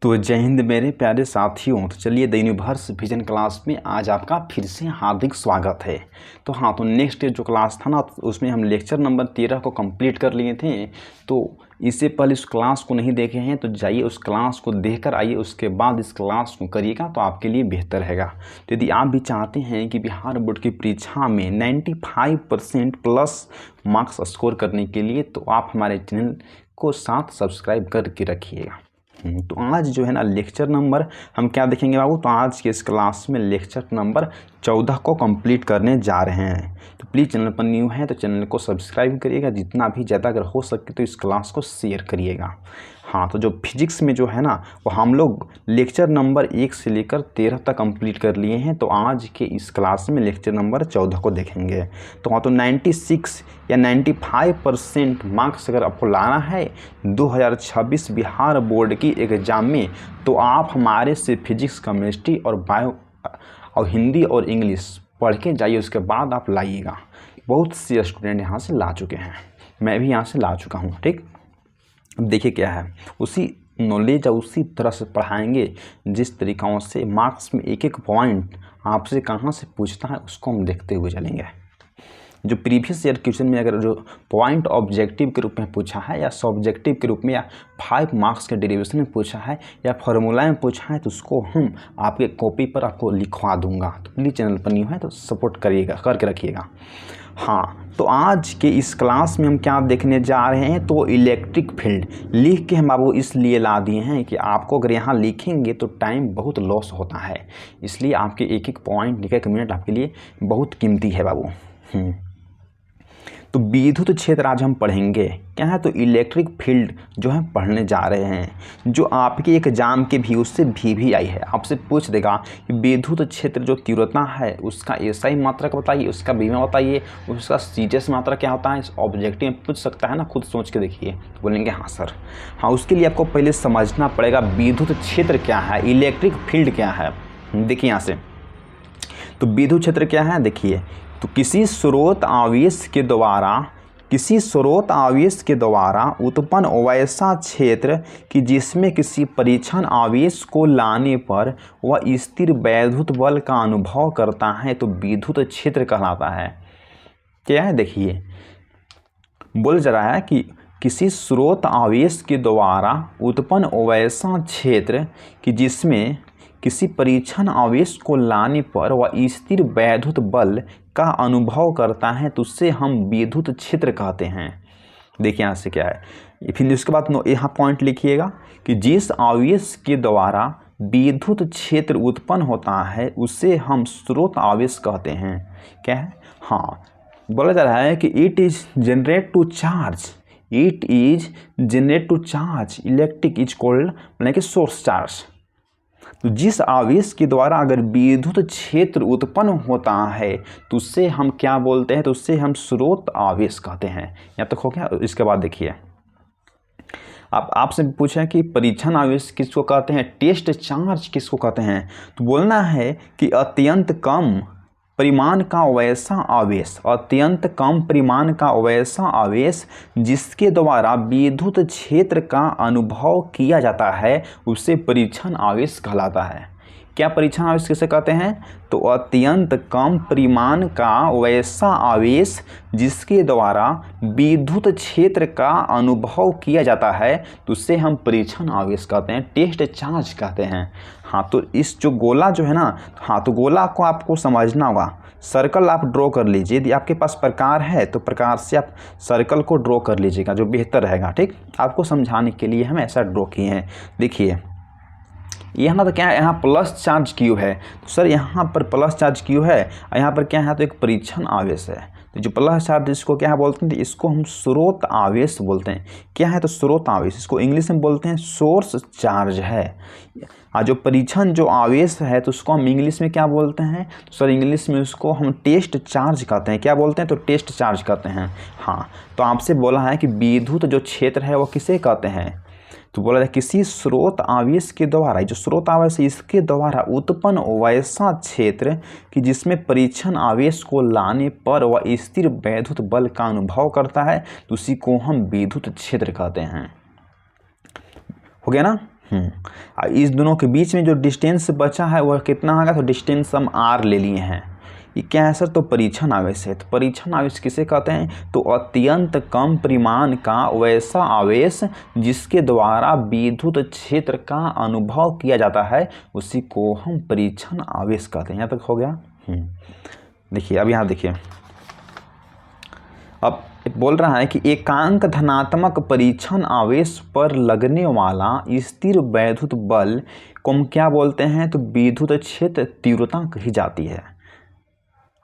तो जय हिंद मेरे प्यारे साथियों। तो चलिए द यूनिवर्स विजन क्लास में आज आपका फिर से हार्दिक स्वागत है। तो हाँ, तो नेक्स्ट जो क्लास था ना, तो उसमें हम लेक्चर नंबर 13 को कंप्लीट कर लिए थे। तो इससे पहले उस क्लास को नहीं देखे हैं तो जाइए उस क्लास को देखकर आइए, उसके बाद इस क्लास को करिएगा तो आपके लिए बेहतर रहेगा। तो यदि आप भी चाहते हैं कि बिहार बोर्ड की परीक्षा में 95% प्लस मार्क्स स्कोर करने के लिए, तो आप हमारे चैनल को साथ सब्सक्राइब करके रखिएगा। तो आज जो है ना लेक्चर नंबर हम क्या देखेंगे बाबू, तो आज के इस क्लास में लेक्चर नंबर 14 को कंप्लीट करने जा रहे हैं। तो प्लीज़ चैनल पर न्यू है तो चैनल को सब्सक्राइब करिएगा, जितना भी ज़्यादा अगर हो सके तो इस क्लास को शेयर करिएगा। हाँ, तो जो फिजिक्स में जो है ना वो हम लोग लेक्चर नंबर 1 से लेकर 13 तक कंप्लीट कर लिए हैं। तो आज के इस क्लास में लेक्चर नंबर 14 को देखेंगे। तो हाँ, तो 96 या 95% मार्क्स अगर आपको लाना है 2026 बिहार बोर्ड की एग्ज़ाम में, तो आप हमारे से फिजिक्स, केमिस्ट्री और बायो और हिंदी और इंग्लिश पढ़ के जाइए, उसके बाद आप लाइएगा। बहुत से स्टूडेंट यहाँ से ला चुके हैं, मैं भी यहाँ से ला चुका हूँ। ठीक, अब देखिए क्या है, उसी नॉलेज और उसी तरह से पढ़ाएंगे जिस तरीक़ों से मार्क्स में एक एक पॉइंट आपसे कहाँ से पूछता है उसको हम देखते हुए चलेंगे। जो प्रीवियस ईयर क्वेश्चन में अगर जो पॉइंट ऑब्जेक्टिव के रूप में पूछा है या सब्जेक्टिव के रूप में या 5 मार्क्स के डेरिवेशन में पूछा है या फार्मूला में पूछा है, तो उसको हम आपके कॉपी पर आपको लिखवा दूंगा। तो प्लीज़ चैनल पर न्यू है तो सपोर्ट करिएगा, करके रखिएगा। हाँ, तो आज के इस क्लास में हम क्या देखने जा रहे हैं, तो इलेक्ट्रिक फील्ड लिख के हम बाबू इसलिए ला दिए हैं कि आपको अगर यहाँ लिखेंगे तो टाइम बहुत लॉस होता है, इसलिए आपके एक एक पॉइंट, एक एक मिनट आपके लिए बहुत कीमती है बाबू। तो विद्युत क्षेत्र आज हम पढ़ेंगे क्या है, तो इलेक्ट्रिक फील्ड जो है पढ़ने जा रहे हैं, जो आपके एग्जाम के भी उससे भी आई है। आपसे पूछ देगा कि विद्युत क्षेत्र जो तीव्रता है उसका एसआई मात्रक बताइए, उसका बीमा बताइए, उसका सीजीएस मात्रक क्या होता है। इस ऑब्जेक्टिव में पूछ सकता है ना, खुद सोच के देखिए। तो बोलेंगे हाँ सर। हाँ, उसके लिए आपको पहले समझना पड़ेगा विद्युत क्षेत्र क्या है, इलेक्ट्रिक फील्ड क्या है। देखिए यहाँ से, तो विद्युत क्षेत्र क्या है, देखिए तो किसी स्रोत आवेश के द्वारा उत्पन्न वैसा क्षेत्र कि जिसमें किसी परीक्षण आवेश को लाने पर वह स्थिर वैद्युत बल का अनुभव करता है, तो विद्युत क्षेत्र कहलाता है। क्या है, देखिए बोल जा रहा है कि किसी स्रोत आवेश के द्वारा उत्पन्न वैसा क्षेत्र कि जिसमें किसी परीक्षण आवेश को लाने पर वह स्थिर वैद्युत बल का अनुभव करता है, तो उससे हम विद्युत क्षेत्र कहते हैं। देखिए यहाँ से क्या है, फिर उसके बाद यहाँ पॉइंट लिखिएगा कि जिस आवेश के द्वारा विद्युत क्षेत्र उत्पन्न होता है उसे हम स्रोत आवेश कहते हैं। क्या है, हाँ बोला जा रहा है कि it is generate to charge electric is called मतलब कि सोर्स चार्ज। तो जिस आवेश के द्वारा अगर विद्युत क्षेत्र उत्पन्न होता है तो उससे हम क्या बोलते हैं, तो उससे हम स्रोत आवेश कहते हैं। यहाँ तक हो गया। इसके बाद देखिए, आपसे पूछा कि परीक्षण आवेश किसको कहते हैं, टेस्ट चार्ज किसको कहते हैं। तो बोलना है कि अत्यंत कम परिमाण का वैसा आवेश जिसके द्वारा विद्युत क्षेत्र का अनुभव किया जाता है उसे परीक्षण आवेश कहलाता है। क्या परीक्षण आवेश किसे कहते हैं, तो अत्यंत कम परिमाण का वैसा आवेश जिसके द्वारा विद्युत क्षेत्र का अनुभव किया जाता है तो उससे हम परीक्षण आवेश कहते हैं, टेस्ट चार्ज कहते हैं। हाँ, तो इस जो गोला जो है ना, हाँ तो गोला को आपको समझना होगा। सर्कल आप ड्रॉ कर लीजिए, यदि आपके पास प्रकार है तो प्रकार से आप सर्कल को ड्रॉ कर लीजिएगा, जो बेहतर रहेगा। ठीक, आपको समझाने के लिए हम ऐसा ड्रॉ किए हैं। देखिए यहाँ तो क्या है, यहाँ प्लस चार्ज क्यू है, तो सर यहाँ पर प्लस चार्ज क्यू है और यहाँ पर क्या है, तो एक परीक्षण आवेश है। तो जो प्लस चार्ज इसको क्या है बोलते हैं, तो इसको हम स्रोत आवेश बोलते हैं। क्या है, तो स्रोत आवेश, इसको इंग्लिश में बोलते हैं सोर्स चार्ज है। और जो परीक्षण जो आवेश है तो उसको हम इंग्लिश में क्या बोलते हैं, तो सर इंग्लिश में उसको हम टेस्ट चार्ज कहते हैं। क्या बोलते हैं, तो टेस्ट चार्ज कहते हैं। हाँ, तो आपसे बोला है कि विद्युत जो क्षेत्र है वो किसे कहते हैं, तो बोला जाए किसी स्रोत आवेश के द्वारा, जो स्रोत आवेश है इसके द्वारा उत्पन्न वैसा क्षेत्र कि जिसमें परीक्षण आवेश को लाने पर वह स्थिर वैद्युत बल का अनुभव करता है, तो उसी को हम विद्युत क्षेत्र कहते हैं। हो गया ना। इस दोनों के बीच में जो डिस्टेंस बचा है वह कितना होगा, तो डिस्टेंस हम r ले लिए हैं। ये क्या है सर, तो परीक्षण आवेश है। तो परीक्षण आवेश किसे कहते हैं, तो अत्यंत कम परिमाण का वैसा आवेश जिसके द्वारा विद्युत क्षेत्र का अनुभव किया जाता है उसी को हम परीक्षण आवेश कहते हैं। यहाँ तक हो गया। देखिए अब यहाँ देखिए, अब बोल रहा है कि एकांक धनात्मक परीक्षण आवेश पर लगने वाला स्थिर वैद्युत बल को हम क्या बोलते हैं, तो विद्युत क्षेत्र तीव्रता कही जाती है।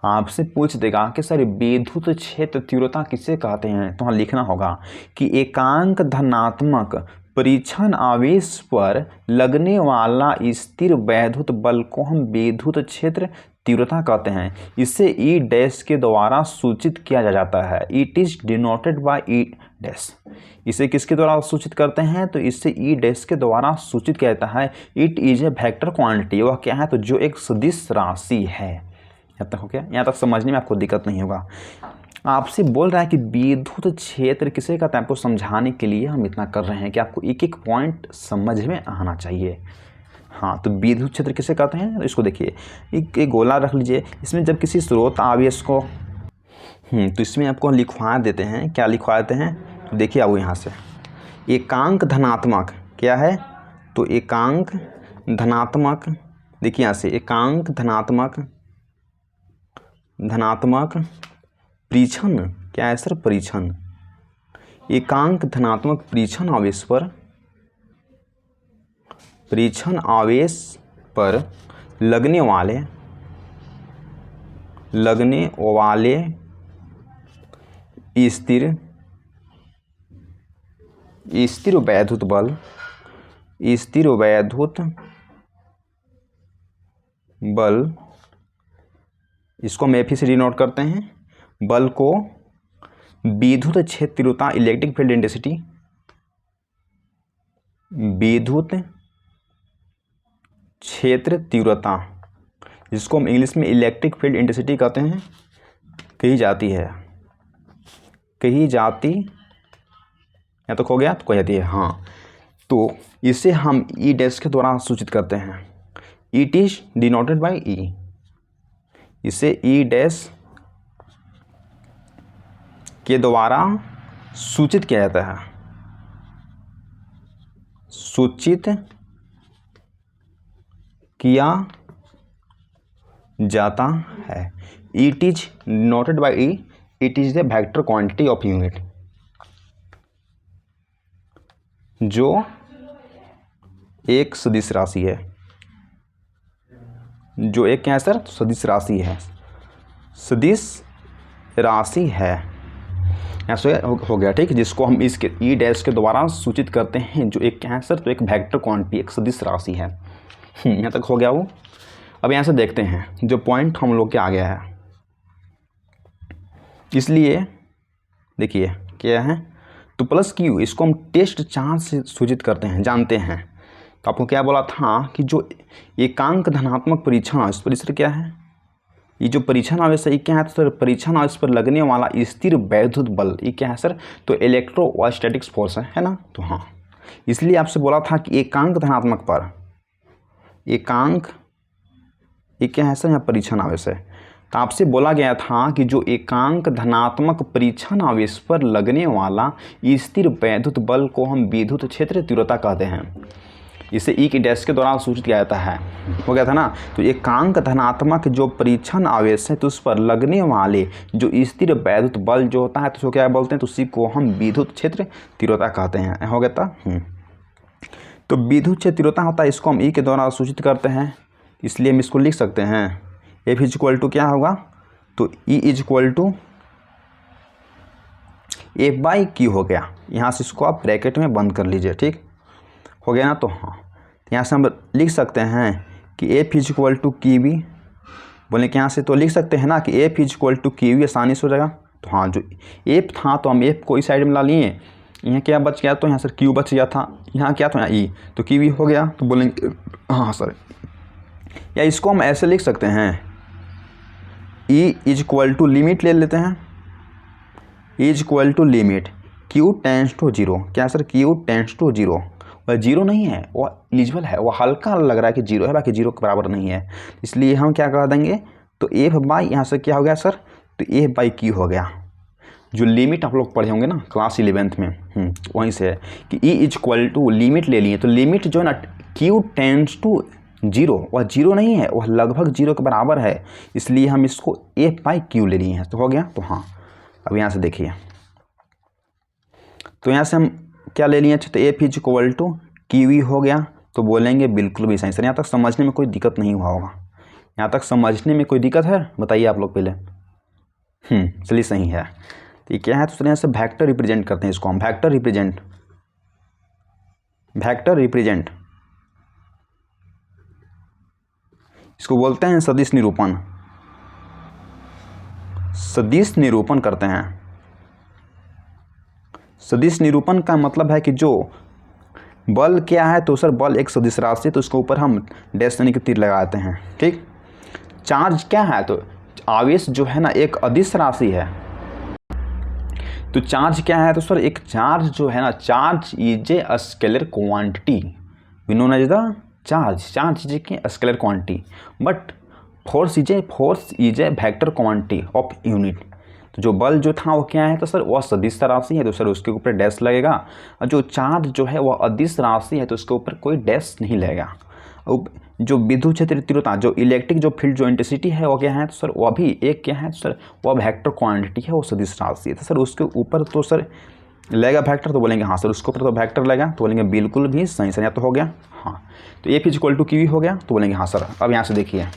आपसे पूछ देगा कि सर विद्युत क्षेत्र तीव्रता किसे कहते हैं, तो हाँ लिखना होगा कि एकांक धनात्मक परीक्षण आवेश पर लगने वाला स्थिर वैद्युत बल को हम विद्युत क्षेत्र तीव्रता कहते हैं। इसे ई डैश के द्वारा सूचित किया जाता है। It is denoted by E dash. इसे किसके द्वारा सूचित करते हैं, तो इसे ई डैश के द्वारा सूचित किया जाता है। It is a vector quantity. वह क्या है, तो जो एक सदिश राशि है। यहाँ तक हो गया, यहाँ तक समझने में आपको दिक्कत नहीं होगा। आपसे बोल रहा है कि विद्युत क्षेत्र किसे कहते हैं, आपको समझाने के लिए हम इतना कर रहे हैं कि आपको एक एक पॉइंट समझ में आना चाहिए। हाँ, तो विद्युत क्षेत्र किसे कहते हैं, तो इसको देखिए, एक गोला रख लीजिए। इसमें जब किसी स्रोत आवेश को तो इसमें आपको लिखवा देते हैं। क्या लिखवा देते हैं, तो देखिए आओ यहाँ से, एकांक धनात्मक क्या है, तो एकांक धनात्मक, देखिए यहाँ से एकांक धनात्मक परीक्षण क्या है सर, परीक्षण। एकांक धनात्मक परीक्षण आवेश पर लगने वाले स्थिर वैद्युत बल, इसको हम एफ से डिनोट करते हैं। बल को विद्युत क्षेत्र तीव्रता, इलेक्ट्रिक फील्ड इंटेंसिटी, विद्युत क्षेत्र तीव्रता, जिसको हम इंग्लिश में इलेक्ट्रिक फील्ड इंटेंसिटी कहते हैं, कही जाती या तो हो गया तो कही जाती है। हाँ, तो इसे हम ई डैश के द्वारा सूचित करते हैं। इट इज डिनोटेड बाय ई। इसे ई डैश के द्वारा सूचित किया जाता है, सूचित किया जाता है। It is noted bye E, it is the vector quantity of unit, जो एक सदिश राशि है, जो एक क्या है सर, सदिश राशि है, सदिश राशि है। ऐसे हो गया, ठीक है, जिसको हम इसके ई डैश के द्वारा सूचित करते हैं, जो एक क्या है सर, तो एक वेक्टर क्वांटिटी, एक सदिश राशि है। यहाँ तक हो गया वो। अब यहाँ से देखते हैं जो पॉइंट हम लोग के आ गया है। इसलिए देखिए क्या है, तो प्लस क्यू, इसको हम टेस्ट चार्ज से सूचित करते हैं, जानते हैं। तो आपको क्या बोला था कि जो एकांक धनात्मक परीक्षण आवेश पर, इससे क्या है, ये जो परीक्षण आवेश है ये क्या है, तो सर परीक्षण आवेश पर लगने वाला स्थिर वैद्युत बल, ये क्या है सर, तो इलेक्ट्रोस्टैटिक्स फोर्स है ना। तो हाँ, इसलिए आपसे बोला था कि एकांक धनात्मक पर, एकांक ये क्या है सर, यहाँ परीक्षण आवेश है। तो आपसे बोला गया था कि जो एकांक धनात्मक परीक्षण आवेश पर लगने वाला स्थिर वैद्युत बल को हम विद्युत क्षेत्र तीव्रता कहते हैं। इसे ई के डैश के द्वारा सूचित किया जाता है। हो गया था ना। तो एकांक धनात्मक जो परीक्षण आवेश है तो उस पर लगने वाले जो स्थिर वैद्युत बल जो होता है तो उसको क्या बोलते हैं, तो उसी को हम विद्युत क्षेत्र तीव्रता कहते हैं। हो गया था। तो विद्युत क्षेत्र तीव्रता होता है, इसको हम ई के द्वारा सूचित करते हैं, इसलिए हम इसको लिख सकते हैं एफ इज इक्वल टू क्या होगा, तो E is equal to F by Q हो गया। यहाँ से इसको आप ब्रैकेट में बंद कर लीजिए, ठीक हो गया ना। तो हाँ, यहाँ से हम लिख सकते हैं कि एफ इज इक्वल टू की वी, बोले कि यहाँ से तो लिख सकते हैं ना कि एफ इज इक्वल टू की वी, आसानी से हो जाएगा। तो हाँ, जो एफ था तो हम एफ को इस साइड में ला लिए, यहाँ क्या बच गया, तो यहाँ सर क्यू बच गया था, यहाँ क्या था, यहाँ ई, तो की वी हो गया। तो बोलेंगे हाँ सर, या इसको हम ऐसे लिख सकते हैं, E is equal to limit ले लेते हैं, is equal to limit Q tends to zero, क्या sir, Q tends to zero, वह जीरो नहीं है, वह एलिजिबल है, वह हल्का लग रहा है कि जीरो है, बाकी जीरो के बराबर नहीं है। इसलिए हम क्या कर देंगे, तो एफ बाई यहाँ से क्या हो गया सर, तो एफ बाई क्यू हो गया। जो लिमिट आप लोग पढ़े होंगे ना क्लास 11th में, वहीं से है कि E is equal to limit ले लिए, तो लिमिट जो है ना क्यू टेंड्स टू जीरो, वह जीरो नहीं है, वह लगभग जीरो के बराबर है, इसलिए हम इसको एफ बाई क्यू ले लिए हैं। तो हो गया। तो हाँ, अब यहाँ से देखिए, तो यहाँ से हम क्या ले लिए, तो F is equal to Q हो गया। तो बोलेंगे बिल्कुल भी सही। सर यहाँ तक समझने में कोई दिक्कत नहीं हुआ होगा, यहाँ तक समझने में कोई दिक्कत है, बताइए आप लोग पहले। चलिए सही है। तो ये क्या है, तो सर यहाँ से वेक्टर रिप्रेजेंट करते हैं इसको हम, वेक्टर रिप्रेजेंट इसको बोलते हैं सदिश निरूपण। सदिश निरूपण करते हैं। सदिश निरूपण का मतलब है कि जो बल क्या है, तो सर बल एक सदिश राशि है, तो उसके ऊपर हम डैश यानी कि तीर लगाते हैं। ठीक। चार्ज क्या है, तो आवेश जो है ना एक अदिश राशि है। तो चार्ज क्या है, तो सर एक चार्ज जो है ना, charge is a scalar quantity, we known as the charge is a scalar quantity, but force is a vector quantity of unit. तो जो बल जो था वो क्या है, तो सर वह सदिश राशि है, तो सर उसके ऊपर डैश लगेगा। और जो चार्ज जो है वह अदिश राशि है, तो उसके ऊपर कोई डैश नहीं लगेगा। और जो विद्युत क्षेत्र तीव्रता, जो इलेक्ट्रिक जो फील्ड जो इंटेंसिटी है वो क्या है, तो सर वह भी एक क्या है, तो सर वह वेक्टर क्वांटिटी है, वो सदिश राशि है। तो सर उसके ऊपर तो सर लगेगा वेक्टर, तो बोलेंगे हाँ सर उसके ऊपर तो वेक्टर लगेगा, तो बोलेंगे बिल्कुल भी सही। सर यहाँ तो हो गया। हाँ, तो F is equal to Q हो गया, तो बोलेंगे हाँ सर। अब यहाँ से देखिए,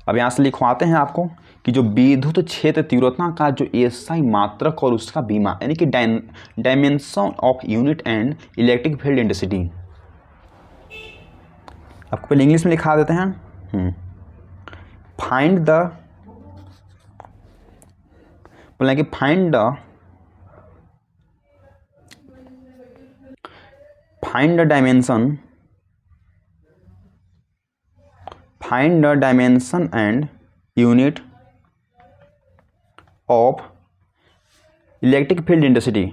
अब यहाँ से लिखवाते हैं आपको कि जो विद्युत क्षेत्र तीव्रता का जो एसआई मात्रक और उसका बीमा, यानी कि dimension of unit and electric field intensity, आपको पहले इंग्लिश में लिखा देते हैं। फाइंड द, बोलेंगे find the dimension and unit of electric field intensity,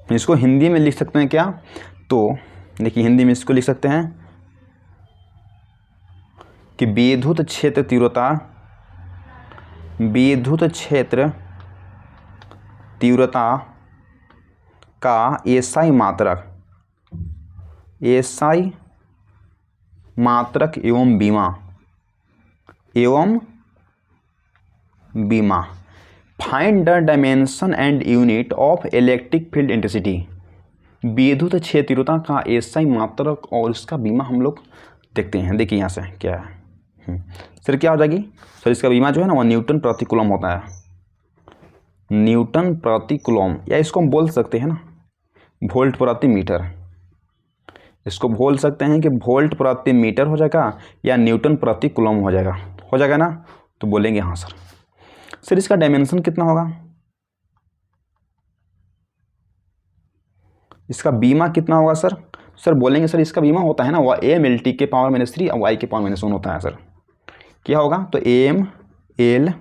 इसको हिंदी में लिख सकते हैं क्या, तो देखिए हिंदी में इसको लिख सकते हैं कि विद्युत क्षेत्र तीव्रता का एसआई मात्रक एवं बीमा find the dimension and unit of electric field intensity. विद्युत क्षेत्र तीव्रता का एसआई मात्रक और उसका बीमा हम लोग देखते हैं। देखिए यहाँ से क्या है, सर क्या हो जाएगी, सर इसका बीमा जो है ना वो न्यूटन प्रति कूलम होता है, न्यूटन प्रति कूलम, या इसको हम बोल सकते हैं ना वोल्ट प्रति मीटर। इसको बोल सकते हैं कि वोल्ट प्रति मीटर हो जाएगा या न्यूटन प्रति कूलम हो जाएगा ना। तो बोलेंगे हाँ सर। सर इसका डायमेंशन कितना होगा, इसका बीमा कितना होगा सर। सर बोलेंगे सर इसका बीमा होता है ना वह एम एल टी के पावर -3 और वाई के पावर -1 होता है। सर क्या होगा, तो एम एल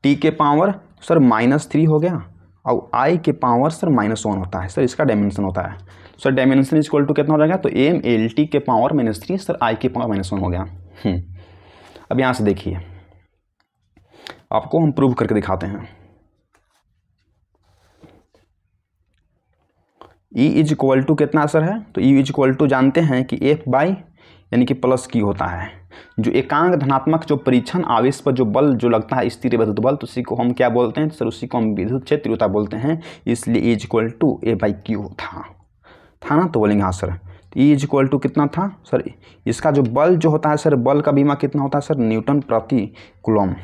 टी के पावर सर -3 हो गया और आई के पावर सर -1 होता है। सर इसका डायमेंशन होता है। Sir dimension is equal to कितना हो जाएगा, तो एम एल टी के पावर -3 सर आई के पावर -1 हो गया। अब यहाँ से देखिए आपको हम प्रूव करके दिखाते हैं। E इज इक्वल टू कितना सर है, तो E इज इक्वल टू जानते हैं कि F बाई यानी कि प्लस Q होता है। जो एकांक धनात्मक जो परीक्षण आवेश पर जो बल जो लगता है स्थिर विद्युत बल, तो उसी को हम क्या बोलते हैं सर, उसी को हम विद्युत क्षेत्र तीव्रता बोलते हैं। इसलिए E is equal to A by Q था ना, तो बोलेंगे हाँ सर। तो E इज इक्वल टू कितना था सर, इसका जो बल जो होता है सर, बल का बीमा कितना होता है सर, न्यूटन प्रति कूलम।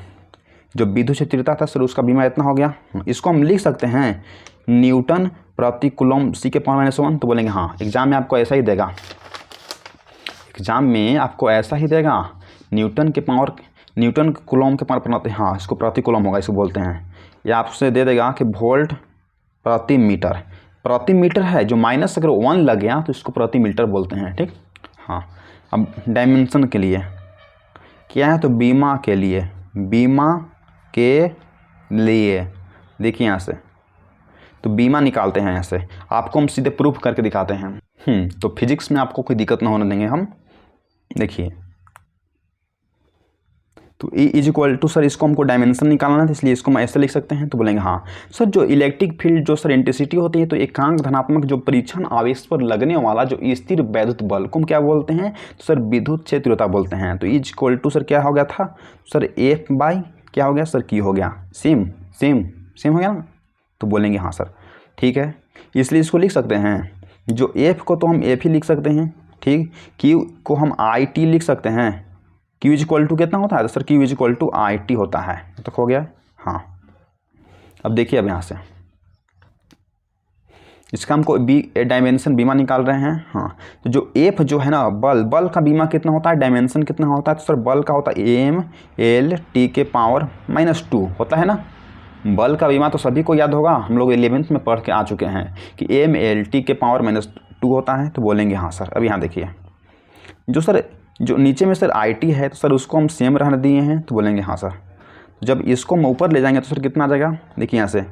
जो विद्युत क्षेत्र तीव्रता था सर उसका बीमा इतना हो गया। इसको हम लिख सकते हैं न्यूटन प्रति कूलम C के पावर -1। तो बोलेंगे हाँ, एग्जाम में आपको ऐसा ही देगा, न्यूटन कूलम के पावर, हाँ इसको प्रति कूलम होगा, इसको बोलते हैं। या आपसे दे देगा कि वोल्ट प्रति मीटर है, जो माइनस अगर 1 लग गया तो इसको प्रति मीटर बोलते हैं। ठीक, हाँ अब डायमेंशन के लिए क्या है, तो बीमा के लिए, बीमा के लिए देखिए यहाँ से, तो बीमा निकालते हैं यहाँ से, आपको हम सीधे प्रूफ करके दिखाते हैं। तो फिजिक्स में आपको कोई दिक्कत ना होने देंगे हम। देखिए तो E is equal to, sir इसको हमको डायमेंशन निकालना है, इसलिए इसको हम ऐसे लिख सकते हैं। तो बोलेंगे हाँ सर, जो इलेक्ट्रिक फील्ड जो सर इंटेंसिटी होती है, तो एकांक धनात्मक जो परीक्षण आवेश पर लगने वाला जो स्थिर वैद्युत बल को हम क्या बोलते हैं, तो सर विद्युत क्षेत्र तीव्रता बोलते हैं। तो इज इक्वल टू सर क्या हो गया था, सर एफ बाई क्या हो गया सर, की हो गया, सेम हो गया ना। तो बोलेंगे हाँ सर ठीक है, इसलिए इसको लिख सकते हैं, जो एफ को तो हम एफ ही लिख सकते हैं, ठीक, क्यू को हम आई टी लिख सकते हैं। क्यू इज इक्वल टू कितना होता है, तो sir Q is equal to I T होता है। तो हो गया हाँ। अब देखिए, अब यहाँ से इसका हमको बी डायमेंशन बीमा निकाल रहे हैं। हाँ, तो जो एफ जो है ना, बल का बीमा कितना होता है, डायमेंशन कितना होता है, तो सर बल का होता है एम एल टी के पावर -2 होता है ना। बल का बीमा तो सभी को याद होगा, हम लोग 11th में पढ़ के आ चुके हैं कि एम एल टी के पावर -2 होता है। तो बोलेंगे हाँ सर। अब यहाँ देखिए, जो सर जो नीचे में सर आई टी है, तो सर उसको हम सेम रहने दिए हैं। तो बोलेंगे हाँ सर। जब इसको हम ऊपर ले जाएंगे तो सर कितना आ जाएगा, देखिए यहाँ से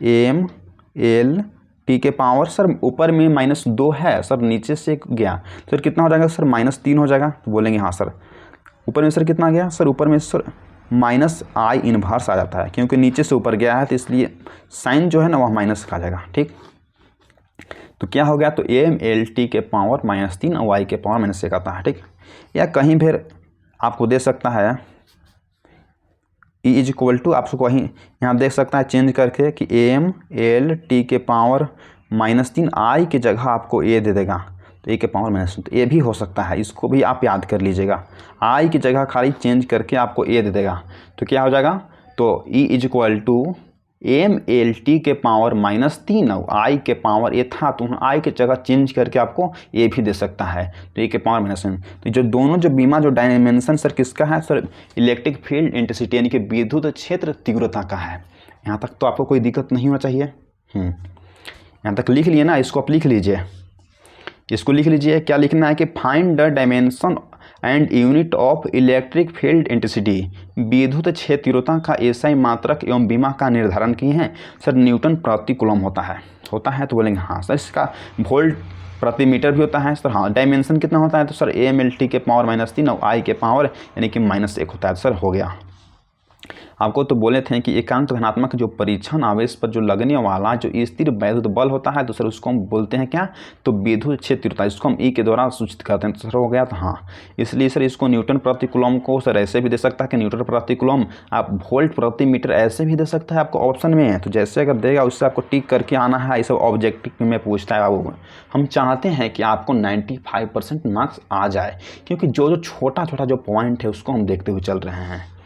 एम एल टी के पावर, सर ऊपर में -2 है, सर नीचे से गया तो सर कितना हो जाएगा, सर -3 हो जाएगा। तो बोलेंगे हाँ सर। ऊपर में सर कितना आ गया, सर ऊपर में सर -i इन्वर्स आ जाता है, क्योंकि नीचे से ऊपर गया है, तो इसलिए साइन जो है ना वह माइनस का आ जाएगा। ठीक, तो क्या हो गया, तो एम एल टी के पावर -3 और वाई के पावर -1 आता है। ठीक, या कहीं भी आपको दे सकता है E इज इक्वल टू, आपको कहीं यहाँ देख सकता है चेंज करके कि एम एल टी के पावर -3, आई की जगह आपको ए दे देगा, तो ए के पावर -3, तो ए भी हो सकता है, इसको भी आप याद कर लीजिएगा। आई की जगह खाली चेंज करके आपको ए दे देगा, तो क्या हो जाएगा, तो E is equal to M L T के पावर -3 और आई के पावर ए था, तो आई की जगह चेंज करके आपको ए भी दे सकता है, तो ए के पावर -3। तो जो दोनों जो बीमा जो डायमेंशन सर किसका है, सर इलेक्ट्रिक फील्ड इंटेंसिटी यानी कि विद्युत क्षेत्र तीव्रता का है। यहाँ तक तो आपको कोई दिक्कत नहीं होना चाहिए। यहाँ तक लिख लिए ना, इसको आप लिख लीजिए, इसको लिख लीजिए। क्या लिखना है कि find the dimension and unit of electric field intensity, विद्युत क्षेत्र तीव्रता का एसआई मात्रक एवं बीमा का निर्धारण किए हैं। सर न्यूटन प्रति कूलम होता है तो बोलेंगे हाँ सर। इसका वोल्ट प्रति मीटर भी होता है सर। हाँ, डायमेंशन कितना होता है, तो सर एम एल टी के पावर -3 और आई के पावर यानी कि -1 होता है। सर हो गया। आपको तो बोले थे कि एकांक धनात्मक जो परीक्षण आवेश पर जो लगने वाला जो स्थिर वैद्युत बल होता है, तो सर उसको हम बोलते हैं क्या, तो विद्युत क्षेत्र तीव्रता, इसको हम ई के द्वारा सूचित करते हैं। तो सर हो गया। तो हाँ, इसलिए सर इसको न्यूटन प्रति कूलम को सर ऐसे भी दे सकता है कि न्यूटन प्रति कूलम, आप वोल्ट प्रति मीटर ऐसे भी दे सकता है, आपको ऑप्शन में है। तो जैसे अगर देगा उससे आपको टिक करके आना है। ये सब ऑब्जेक्टिव में पूछता है बाबू। हम चाहते हैं कि आपको 95% मार्क्स आ जाए, क्योंकि जो छोटा छोटा जो पॉइंट है उसको हम देखते हुए चल रहे हैं।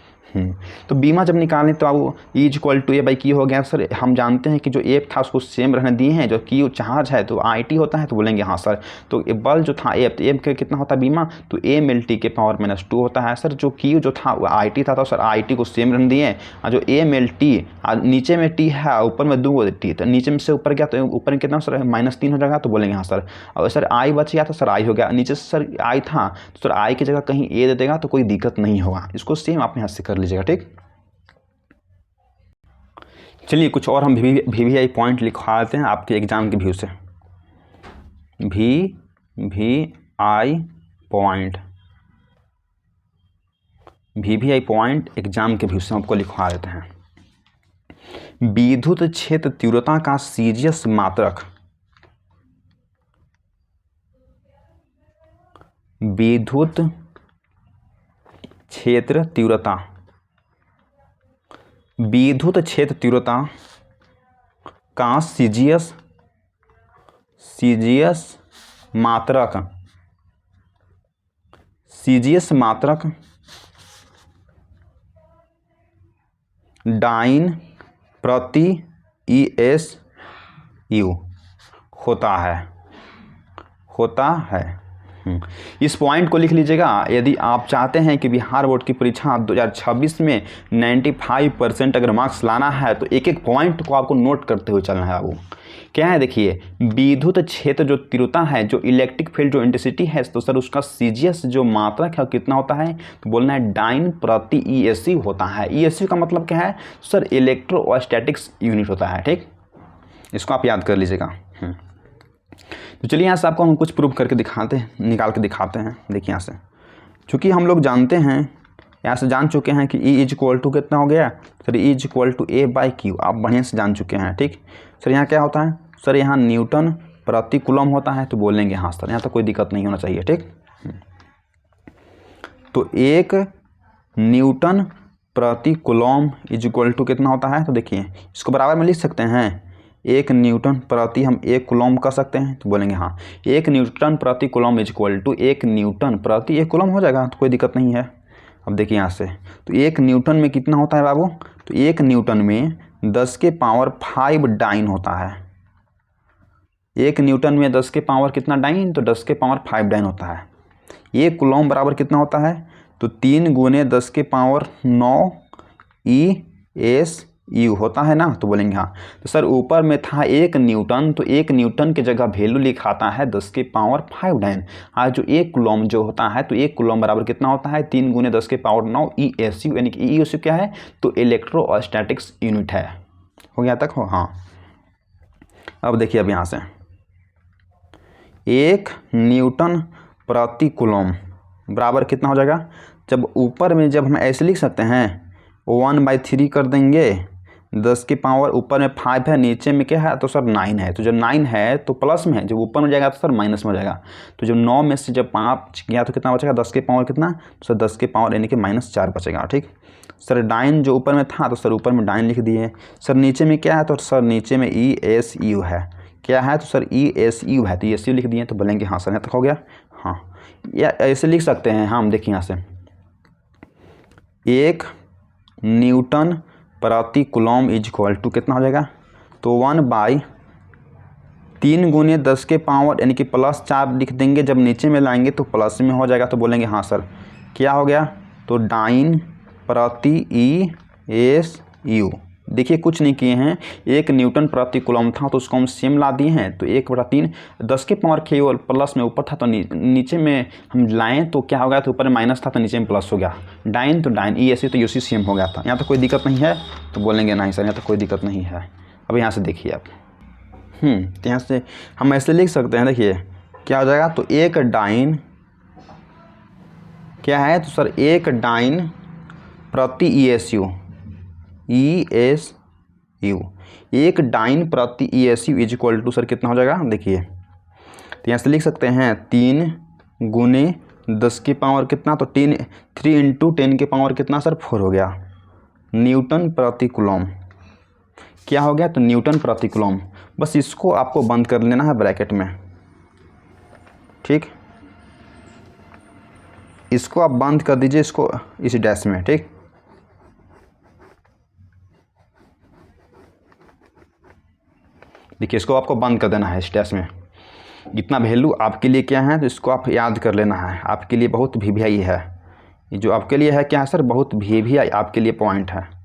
तो बीमा जब निकालें तो अब E is equal to A by Q हो गया। सर हम जानते हैं कि जो एफ था उसको सेम रहने दिए हैं, जो क्यू चार्ज है तो आई टी होता है। तो बोलेंगे हाँ सर। तो बल जो था एफ, तो एफ का कितना होता है बीमा, तो एम एल टी के पावर -2 होता है। सर जो क्यू जो था वो आई टी था, तो सर आई टी को सेम रहने दिए, और जो एम एल टी नीचे में टी है ऊपर में 2 टी, तो नीचे में से ऊपर गया तो ऊपर में कितना सर -3 हो जाएगा। तो बोलेंगे हाँ सर। और सर आई बच गया तो सर आई हो गया, नीचे से सर आई था तो सर आई की जगह कहीं ए दे देगा, तो कोई दिक्कत नहीं होगा। इसको सेम आप यहाँ से कर लीजिएगा। ठीक, चलिए कुछ और हम VVI पॉइंट लिखवा देते हैं आपके एग्जाम के व्यू से। VVI पॉइंट एग्जाम के व्यू से आपको लिखवा देते हैं। विद्युत क्षेत्र तीव्रता का सीजीएस मात्रक, विद्युत क्षेत्र तीव्रता, विद्युत क्षेत्र तीव्रता का सीजीएस मात्रक डाइन प्रति ESU होता है। इस पॉइंट को लिख लीजिएगा। यदि आप चाहते हैं कि बिहार बोर्ड की परीक्षा 2026 में 95% अगर मार्क्स लाना है, तो एक एक पॉइंट को आपको नोट करते हुए चलना है बाबू। क्या है देखिए, विद्युत क्षेत्र जो तीव्रता है, जो इलेक्ट्रिक फील्ड जो इंटेंसिटी है, तो सर उसका सीजीएस जो मात्रक है कितना होता है, तो बोलना है डाइन प्रति ईएसयू होता है। ईएसयू का मतलब क्या है सर, इलेक्ट्रोस्टैटिक्स यूनिट होता है। ठीक, इसको आप याद कर लीजिएगा। तो चलिए यहाँ से आपको हम कुछ प्रूफ करके दिखाते हैं, निकाल के दिखाते हैं। देखिए यहाँ से, चूँकि हम लोग जानते हैं, यहाँ से जान चुके हैं कि E इज इक्वल टू कितना हो गया sir, E is equal to A/Q, आप बढ़िया से जान चुके हैं। ठीक सर, यहाँ क्या होता है सर, यहाँ न्यूटन प्रति कूलम होता है, तो बोलेंगे हाँ सर, यहाँ तो कोई दिक्कत नहीं होना चाहिए। ठीक, तो 1 न्यूटन प्रति कूलम इज इक्वल टू कितना होता है, तो देखिए इसको बराबर में लिख सकते हैं, 1 न्यूटन प्रति हम 1 कूलम कर सकते हैं, तो बोलेंगे हाँ 1 न्यूटन प्रति coulomb is equal to 1 newton प्रति 1 कूलम हो जाएगा, तो कोई दिक्कत नहीं है। अब देखिए यहाँ से, तो 1 न्यूटन में कितना होता है बाबू, तो 1 न्यूटन में 10 के पावर 5 डाइन होता है। 1 न्यूटन में 10 के पावर कितना डाइन, तो 10 के पावर 5 डाइन होता है। 1 कूलम बराबर कितना होता है, तो 3 गुने 10 के पावर 9 ESU होता है ना, तो बोलेंगे हाँ। तो सर ऊपर में था 1 न्यूटन, तो 1 न्यूटन की जगह वैल्यू लिखाता है 10 के पावर 5 डाइन। आज जो 1 कूलम जो होता है, तो 1 कूलम बराबर कितना होता है, 3 गुने 10 के पावर 9 ESU, यानी कि ESU क्या है, तो इलेक्ट्रोस्टैटिक्स यूनिट है। हो गया तक हो, हाँ। अब देखिए, अब यहाँ से 1 न्यूटन प्रति कूलम बराबर कितना हो जाएगा, जब ऊपर में जब हम ऐसे लिख सकते हैं 1/3 कर देंगे, 10 के पावर ऊपर में 5 है, नीचे में क्या है, तो सर 9 है। तो जब 9 है तो प्लस में है, जब ऊपर में जाएगा तो सर माइनस में हो जाएगा। तो जब 9 में से जब 5 गया तो कितना बचेगा, 10 के पावर कितना, तो सर 10 के पावर यानी कि -4 बचेगा। ठीक सर, डाइन जो ऊपर में था, तो सर ऊपर में डाइन लिख दिए। सर नीचे में क्या है, तो सर नीचे में ESU है। क्या है, तो सर ESU है, तो ESU लिख दिए, तो बोलेंगे हाँ सर, यहाँ तक हो गया। हाँ, या ऐसे लिख सकते हैं हम, देखिए यहाँ से 1 न्यूटन प्रति कूलम इज इक्वल टू कितना हो जाएगा, तो 1/3 गुने 10 के पावर यानी कि +4 लिख देंगे, जब नीचे में लाएंगे तो प्लस में हो जाएगा, तो बोलेंगे हाँ सर क्या हो गया, तो डाइन प्रति ESU। देखिए कुछ नहीं किए हैं, 1 न्यूटन प्रति कूलम था तो उसको हम सेम ला दिए हैं, तो 1/3 10 के पावर केवल प्लस में ऊपर था, तो नीचे में हम लाएँ तो क्या हो गया, तो ऊपर में माइनस था तो नीचे में प्लस हो गया। डाइन तो डाइन, ESU तो ESU सेम हो गया था। यहाँ तो कोई दिक्कत नहीं है, तो बोलेंगे नहीं सर, यहाँ तो कोई दिक्कत नहीं है। अब यहाँ से देखिए आप, तो यहाँ से हम ऐसे लिख सकते हैं, देखिए क्या हो जाएगा, तो 1 डाइन क्या है, तो सर 1 डाइन प्रति ESU, 1 डाइन प्रति ESU is equal to sir कितना हो जाएगा, देखिए तो यहाँ से लिख सकते हैं 3 गुने 10 के पावर कितना, तो 3 × 10 के पावर कितना सर 4 हो गया, न्यूटन प्रति कूलम। क्या हो गया, तो न्यूटन प्रति कूलम। बस इसको आपको बंद कर लेना है ब्रैकेट में। ठीक, इसको आप बंद कर दीजिए, इसको इस डैश में। ठीक, देखिए इसको आपको बंद कर देना है इस डैश में। इतना वैल्यू आपके लिए क्या है, तो इसको आप याद कर लेना है, आपके लिए बहुत VVI है। ये जो आपके लिए है क्या है सर, बहुत VVI आपके लिए पॉइंट है।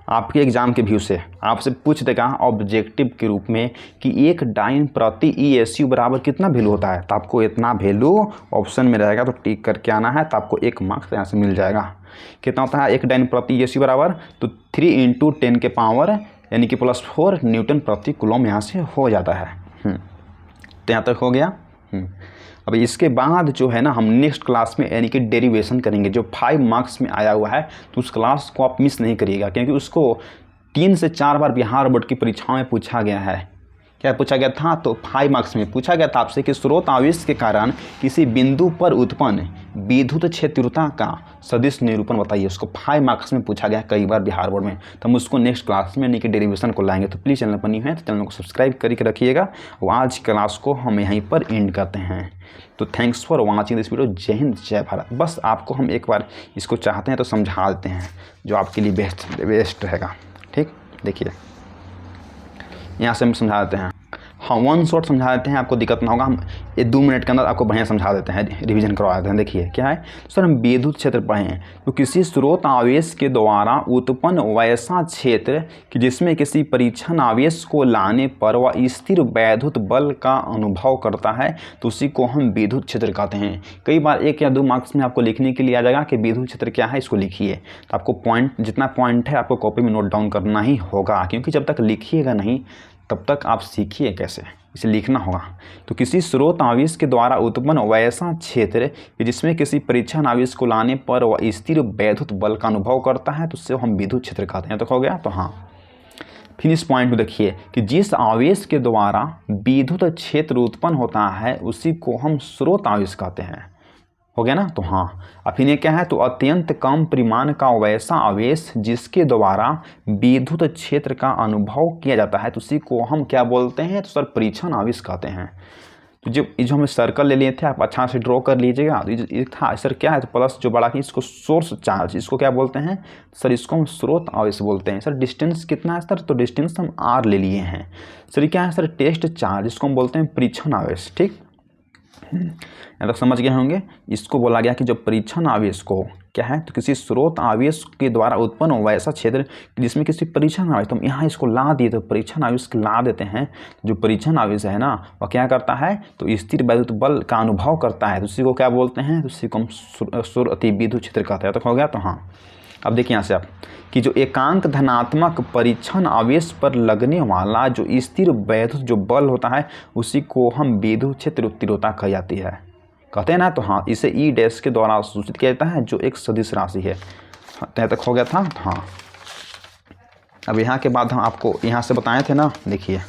आपके एग्ज़ाम के व्यू से आपसे पूछ देगा ऑब्जेक्टिव के रूप में कि 1 डाइन प्रति ESU बराबर कितना वैल्यू होता है, तो आपको इतना वैल्यू ऑप्शन में रहेगा, तो टिक करके आना है, तो आपको 1 मार्क्स यहाँ से मिल जाएगा। कितना होता है 1 डाइन प्रति ESU बराबर, तो 3 × 10 के पावर यानी कि +4 न्यूटन प्रति कूलम यहाँ से हो जाता है। तो यहाँ तक हो गया। अब इसके बाद जो है ना, हम नेक्स्ट क्लास में यानी कि डेरिवेशन करेंगे, जो 5 मार्क्स में आया हुआ है, तो उस क्लास को आप मिस नहीं करिएगा, क्योंकि उसको 3 से 4 बार बिहार बोर्ड की परीक्षाओं में पूछा गया है। क्या पूछा गया था, तो 5 मार्क्स में पूछा गया था आपसे कि स्रोत आवेश के कारण किसी बिंदु पर उत्पन्न विद्युत क्षेत्रता का सदिश निरूपण बताइए। उसको 5 मार्क्स में पूछा गया कई बार बिहार बोर्ड में, तो हम उसको नेक्स्ट क्लास में यानी कि डेरिवेशन को लाएंगे। तो प्लीज़ चैनल पर नहीं है तो चैनल को सब्सक्राइब करके रखिएगा। और आज क्लास को हम यहीं पर एंड करते हैं। तो thanks for watching this video. जय हिंद, जय भारत। बस आपको हम एक बार इसको चाहते हैं तो समझा देते हैं, जो आपके लिए बेस्ट रहेगा। ठीक, देखिए यहाँ से हम समझा देते हैं। हाँ, वन शॉट समझा देते हैं, आपको दिक्कत ना होगा। हम ये 2 मिनट के अंदर आपको बढ़िया समझा देते हैं, रिवीजन करवा देते हैं। देखिए क्या है सर, हम विद्युत क्षेत्र पढ़े हैं। तो किसी स्रोत आवेश के द्वारा उत्पन्न वैसा क्षेत्र कि जिसमें किसी परीक्षण आवेश को लाने पर वह स्थिर वैद्युत बल का अनुभव करता है, तो उसी को हम विद्युत क्षेत्र कहते हैं। कई बार 1 या 2 मार्क्स में आपको लिखने के लिए आ जाएगा कि विद्युत क्षेत्र क्या है, इसको लिखिए। तो आपको पॉइंट, जितना पॉइंट है आपको कॉपी में नोट डाउन करना ही होगा, क्योंकि जब तक लिखिएगा नहीं तब तक आप सीखिए कैसे, इसे लिखना होगा। तो किसी स्रोत आवेश के द्वारा उत्पन्न वैसा क्षेत्र कि जिसमें किसी परीक्षण आवेश को लाने पर वह स्थिर वैद्युत बल का अनुभव करता है, तो उससे हम विद्युत क्षेत्र कहते हैं। तो हो गया। तो हाँ, फिर इस पॉइंट को देखिए कि जिस आवेश के द्वारा विद्युत क्षेत्र उत्पन्न होता है उसी को हम स्रोत आवेश कहते हैं। हो गया ना। तो हाँ, अब फिर ये क्या है, तो अत्यंत कम परिमाण का वैसा आवेश जिसके द्वारा विद्युत क्षेत्र का अनुभव किया जाता है, तो उसी को हम क्या बोलते हैं, तो सर परीक्षण आवेश कहते हैं। तो जो हमें सर्कल ले लिए थे, आप अच्छा से ड्रॉ कर लीजिएगा। तो ये था सर क्या है, तो प्लस जो बड़ा कि इसको सोर्स चार्ज, इसको क्या बोलते हैं सर, इसको हम स्रोत आवेश बोलते हैं। सर डिस्टेंस कितना है सर, तो डिस्टेंस हम r ले लिए हैं। सर क्या है सर, टेस्ट चार्ज, इसको हम बोलते हैं परीक्षण आवेश। ठीक, यहाँ तक समझ गए होंगे। इसको बोला गया कि जो परीक्षण आवेश को क्या है, तो किसी स्रोत आवेश के द्वारा उत्पन्न हो वैसा क्षेत्र जिसमें किसी परीक्षण आवेश, तो हम यहाँ इसको ला दिए, तो परीक्षण आवेश ला देते हैं। जो परीक्षण आवेश है ना, वह क्या करता है, तो स्थिर वैद्युत बल का अनुभव करता है, तो उसी को क्या बोलते हैं, तो उसी को हम स्रोत विद्युत क्षेत्र कहते हैं। तो हो गया। तो हाँ, अब देखिए यहाँ से आप कि जो एकांक धनात्मक परीक्षण आवेश पर लगने वाला जो स्थिर वैद्युत जो बल होता है, उसी को हम विद्युत क्षेत्र तीव्रता कही जाती है, कहते हैं ना। तो हाँ, इसे ई डैश के द्वारा सूचित किया जाता है, जो एक सदिश राशि है। यहाँ तक हो गया था। हाँ, अब यहाँ के बाद हम आपको यहाँ से बताए थे ना, देखिए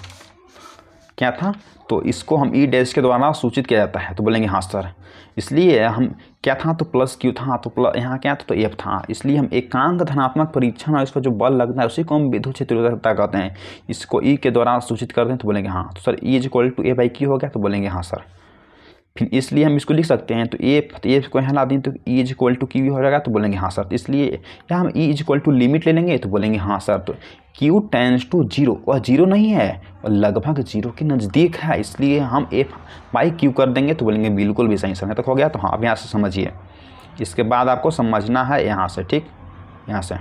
क्या था, तो इसको हम ई डैश के द्वारा सूचित किया जाता है, तो बोलेंगे हाँ सर। इसलिए हम क्या था, तो प्लस क्यू था, तो प्लस यहाँ क्या था, तो एफ था। इसलिए हम एकांक धनात्मक परीक्षण और इस पर जो बल लगता है उसी को हम विद्युत क्षेत्र तीव्रता कहते हैं। इसको ई के द्वारा सूचित करते हैं, तो बोलेंगे हाँ। तो sir E is equal to A by Q हो गया, तो बोलेंगे हाँ सर। फिर इसलिए हम इसको लिख सकते हैं, तो ए को यहाँ ला दें तो E is equal to Q हो जाएगा, तो बोलेंगे हाँ सर। तो इसलिए यहाँ हम E is equal to limit ले लेंगे, तो बोलेंगे हाँ सर। तो क्यू टेंस टू जीरो, वह जीरो नहीं है और लगभग जीरो के नज़दीक है, इसलिए हम एफ बाई क्यू कर देंगे, तो बोलेंगे बिल्कुल भी सही समय तक हो गया। तो हाँ, अब यहाँ से समझिए, इसके बाद आपको समझना है यहाँ से। ठीक, यहाँ से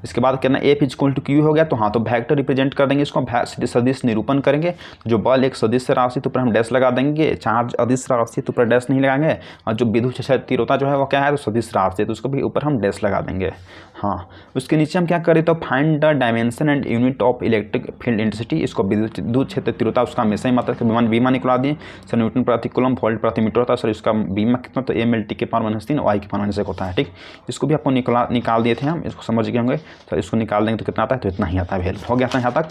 इसके बाद कहना F is equal to Q हो गया। तो हाँ, तो वेक्टर रिप्रेजेंट कर देंगे इसको, सदिश निरूपण करेंगे। जो बल एक सदिश राशि तो पर हम डैश लगा देंगे, चार्ज अदिश राशि तो पर डैश नहीं लगाएंगे, और जो विद्युत क्षेत्र तीव्रता जो है वो क्या है, तो सदिश राशि, तो उसको भी ऊपर हम डैश लगा देंगे। हाँ, उसके नीचे हम क्या करें, तो find the dimension and unit of electric field intensity, इसको विद्युत क्षेत्र तीव्रता उसका हमेशा ही मात्रा बीमा निकला दिए सर, न्यूटन प्रति कूलम वोल्ट प्रति मीटर होता है। सर इसका बीमा कितना, तो MLT के पावर -3 वाई के पावर -1 होता है। ठीक, इसको भी आपको निकाल दिए थे हम, इसको समझ गए होंगे। तो इसको निकाल देंगे तो कितना आता है, तो इतना ही आता है। वैल्यू हो गया था यहाँ तक।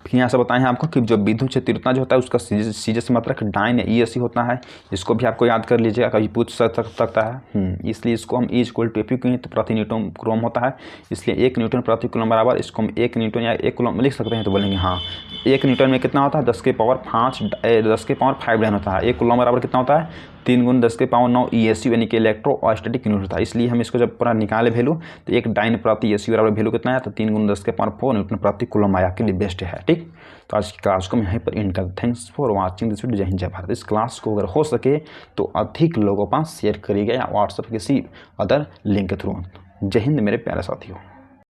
फिर यहाँ से बताएं आपको कि जो विद्युत क्षेत्र तीव्रता जो होता है उसका सीजे से मात्रक डाइन ESC होता है। इसको भी आपको याद कर लीजिएगा, कभी पूछ सकता है। इसलिए इसको हम ई इक्वल टू एफ क्यों, तो प्रति न्यूटन कूलम होता है, इसलिए 1 न्यूटन प्रति कूलम बराबर, इसको हम 1 न्यूटन या 1 कूलम लिख सकते हैं। तो बोलेंगे हाँ, 1 न्यूटन में कितना होता है, 10 के पावर 5 डाइन होता है। 1 कूलम बराबर कितना होता है, 3 × 10 के पावर 9 ESU यानी कि इलेक्ट्रोस्टैटिक यूनिट होता है। इसलिए हम इसको जब पूरा निकाले वैल्यू, तो 1 डाइन प्रति ESU बराबर वैल्यू कितना है, तो 3 × 10 के पावर 4 न्यूटन प्रति कूलम आया, आपके लिए बेस्ट है। ठीक, तो आज की क्लास को मैं यहीं पर एंड कर, thanks for watching this video. जय हिंद जय भारत। इस क्लास को अगर हो सके तो अधिक लोगों के पास शेयर करिएगा, या व्हाट्सएप किसी अदर लिंक के थ्रू। जय हिंद मेरे प्यारे साथियों।